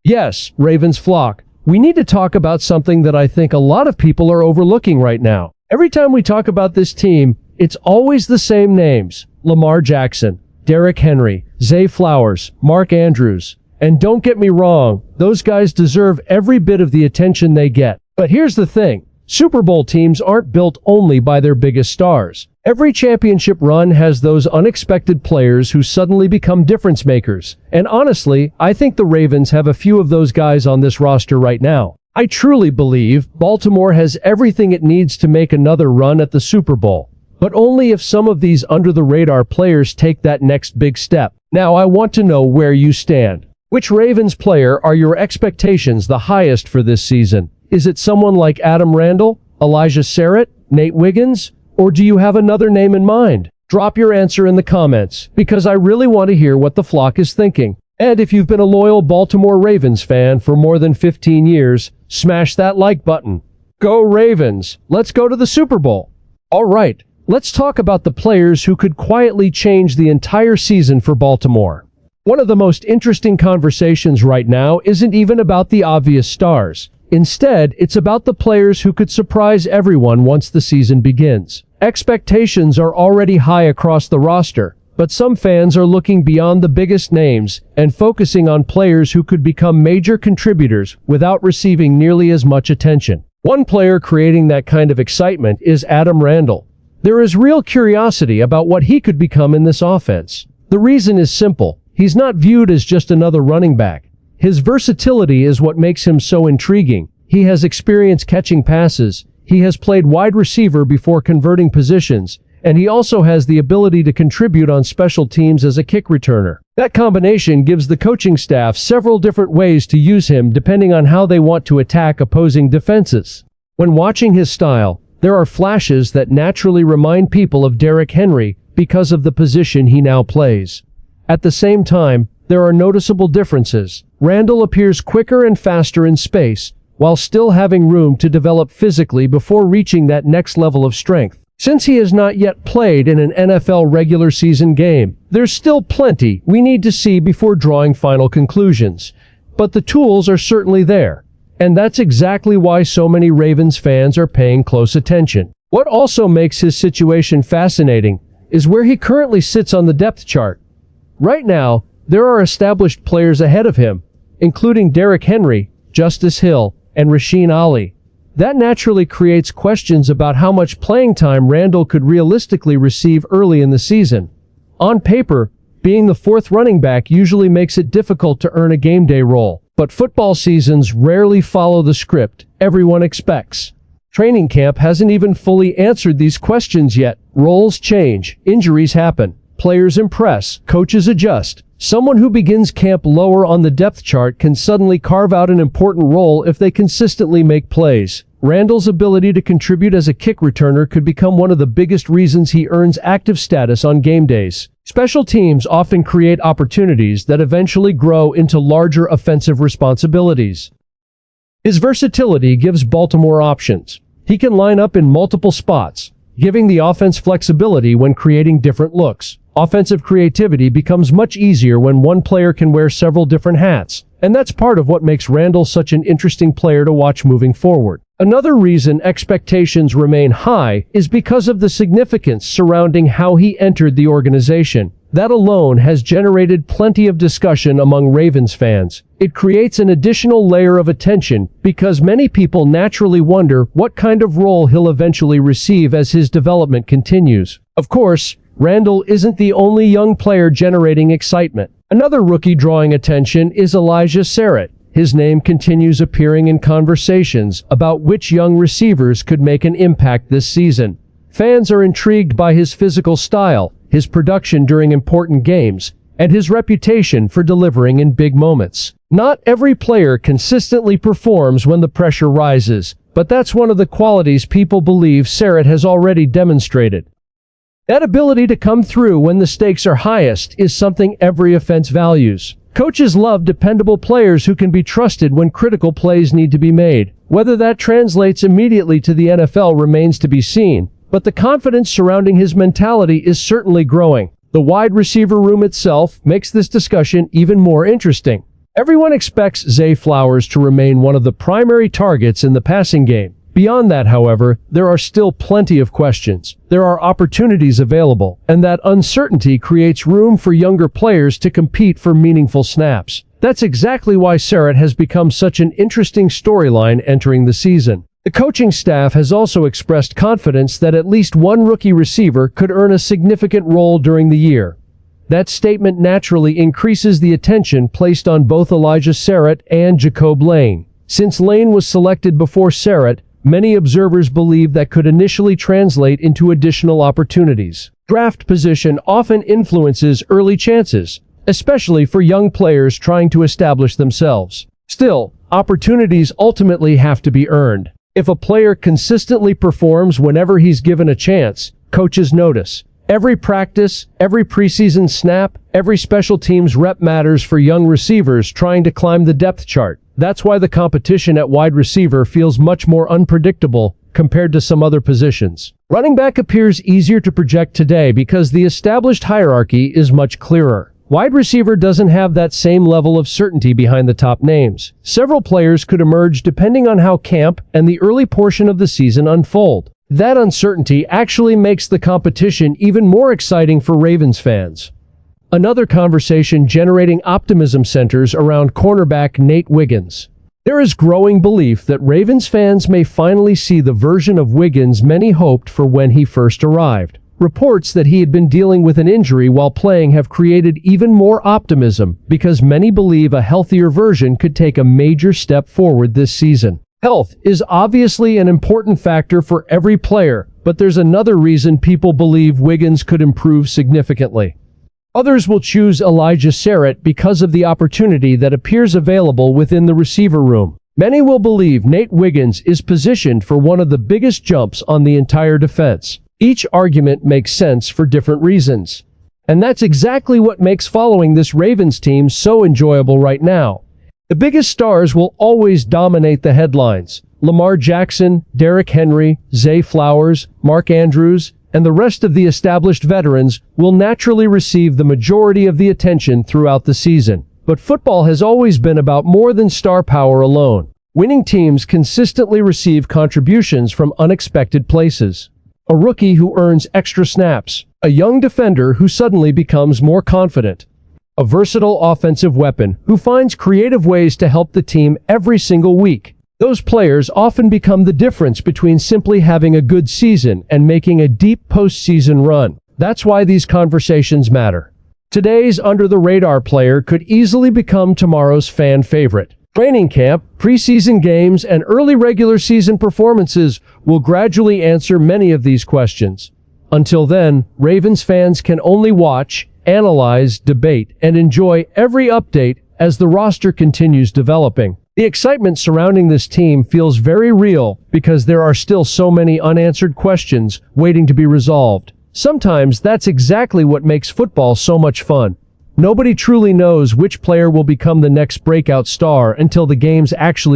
Yes, Ravens flock. We need to talk about something that I think a lot of people are overlooking right now. Every time we talk about this team, it's always the same names. Lamar Jackson, Derrick Henry, Zay Flowers, Mark Andrews. And don't get me wrong, those guys deserve every bit of the attention they get. But here's the thing. Super Bowl teams aren't built only by their biggest stars. Every championship run has those unexpected players who suddenly become difference makers. And honestly, I think the Ravens have a few of those guys on this roster right now. I truly believe Baltimore has everything it needs to make another run at the Super Bowl. But only if some of these under-the-radar players take that next big step. Now I want to know where you stand. Which Ravens player are your expectations the highest for this season? Is it someone like Adam Randall, Elijah Sarrett, Nate Wiggins? Or do you have another name in mind? Drop your answer in the comments, because I really want to hear what the flock is thinking. And if you've been a loyal Baltimore Ravens fan for more than 15 years, smash that like button. Go Ravens! Let's go to the Super Bowl! Alright, let's talk about the players who could quietly change the entire season for Baltimore. One of the most interesting conversations right now isn't even about the obvious stars. Instead, it's about the players who could surprise everyone once the season begins. Expectations are already high across the roster, but some fans are looking beyond the biggest names and focusing on players who could become major contributors without receiving nearly as much attention. One player creating that kind of excitement is Adam Randall. There is real curiosity about what he could become in this offense. The reason is simple. He's not viewed as just another running back. His versatility is what makes him so intriguing. He has experience catching passes, he has played wide receiver before converting positions, and he also has the ability to contribute on special teams as a kick returner. That combination gives the coaching staff several different ways to use him depending on how they want to attack opposing defenses. When watching his style, there are flashes that naturally remind people of Derrick Henry because of the position he now plays. At the same time, there are noticeable differences. Randall appears quicker and faster in space, while still having room to develop physically before reaching that next level of strength. Since he has not yet played in an NFL regular season game, there's still plenty we need to see before drawing final conclusions. But the tools are certainly there. And that's exactly why so many Ravens fans are paying close attention. What also makes his situation fascinating is where he currently sits on the depth chart. Right now, there are established players ahead of him, including Derrick Henry, Justice Hill, and Rasheen Ali. That naturally creates questions about how much playing time Randall could realistically receive early in the season. On paper, being the fourth running back usually makes it difficult to earn a game day role, but football seasons rarely follow the script everyone expects. Training camp hasn't even fully answered these questions yet. Roles change, injuries happen. Players impress, coaches adjust. Someone who begins camp lower on the depth chart can suddenly carve out an important role if they consistently make plays. Randall's ability to contribute as a kick returner could become one of the biggest reasons he earns active status on game days. Special teams often create opportunities that eventually grow into larger offensive responsibilities. His versatility gives Baltimore options. He can line up in multiple spots, giving the offense flexibility when creating different looks. Offensive creativity becomes much easier when one player can wear several different hats, and that's part of what makes Randall such an interesting player to watch moving forward. Another reason expectations remain high is because of the significance surrounding how he entered the organization. That alone has generated plenty of discussion among Ravens fans. It creates an additional layer of attention because many people naturally wonder what kind of role he'll eventually receive as his development continues. Of course, Randall isn't the only young player generating excitement. Another rookie drawing attention is Elijah Sarrett. His name continues appearing in conversations about which young receivers could make an impact this season. Fans are intrigued by his physical style, his production during important games, and his reputation for delivering in big moments. Not every player consistently performs when the pressure rises, but that's one of the qualities people believe Sarrett has already demonstrated. That ability to come through when the stakes are highest is something every offense values. Coaches love dependable players who can be trusted when critical plays need to be made. Whether that translates immediately to the NFL remains to be seen, but the confidence surrounding his mentality is certainly growing. The wide receiver room itself makes this discussion even more interesting. Everyone expects Zay Flowers to remain one of the primary targets in the passing game. Beyond that, however, there are still plenty of questions. There are opportunities available, and that uncertainty creates room for younger players to compete for meaningful snaps. That's exactly why Serrett has become such an interesting storyline entering the season. The coaching staff has also expressed confidence that at least one rookie receiver could earn a significant role during the year. That statement naturally increases the attention placed on both Elijah Serrett and Jacob Lane. Since Lane was selected before Serrett, many observers believe that could initially translate into additional opportunities. Draft position often influences early chances, especially for young players trying to establish themselves. Still, opportunities ultimately have to be earned. If a player consistently performs whenever he's given a chance, coaches notice. Every practice, every preseason snap, every special teams rep matters for young receivers trying to climb the depth chart. That's why the competition at wide receiver feels much more unpredictable compared to some other positions. Running back appears easier to project today because the established hierarchy is much clearer. Wide receiver doesn't have that same level of certainty behind the top names. Several players could emerge depending on how camp and the early portion of the season unfold. That uncertainty actually makes the competition even more exciting for Ravens fans. Another conversation generating optimism centers around cornerback Nate Wiggins. There is growing belief that Ravens fans may finally see the version of Wiggins many hoped for when he first arrived. Reports that he had been dealing with an injury while playing have created even more optimism because many believe a healthier version could take a major step forward this season. Health is obviously an important factor for every player, but there's another reason people believe Wiggins could improve significantly. Others will choose Elijah Serrett because of the opportunity that appears available within the receiver room. Many will believe Nate Wiggins is positioned for one of the biggest jumps on the entire defense. Each argument makes sense for different reasons. And that's exactly what makes following this Ravens team so enjoyable right now. The biggest stars will always dominate the headlines. Lamar Jackson, Derrick Henry, Zay Flowers, Mark Andrews, and the rest of the established veterans will naturally receive the majority of the attention throughout the season. But football has always been about more than star power alone. Winning teams consistently receive contributions from unexpected places. A rookie who earns extra snaps. A young defender who suddenly becomes more confident. A versatile offensive weapon who finds creative ways to help the team every single week. Those players often become the difference between simply having a good season and making a deep postseason run. That's why these conversations matter. Today's under-the-radar player could easily become tomorrow's fan favorite. Training camp, preseason games, and early regular season performances will gradually answer many of these questions. Until then, Ravens fans can only watch, analyze, debate, and enjoy every update as the roster continues developing. The excitement surrounding this team feels very real because there are still so many unanswered questions waiting to be resolved. Sometimes that's exactly what makes football so much fun. Nobody truly knows which player will become the next breakout star until the games actually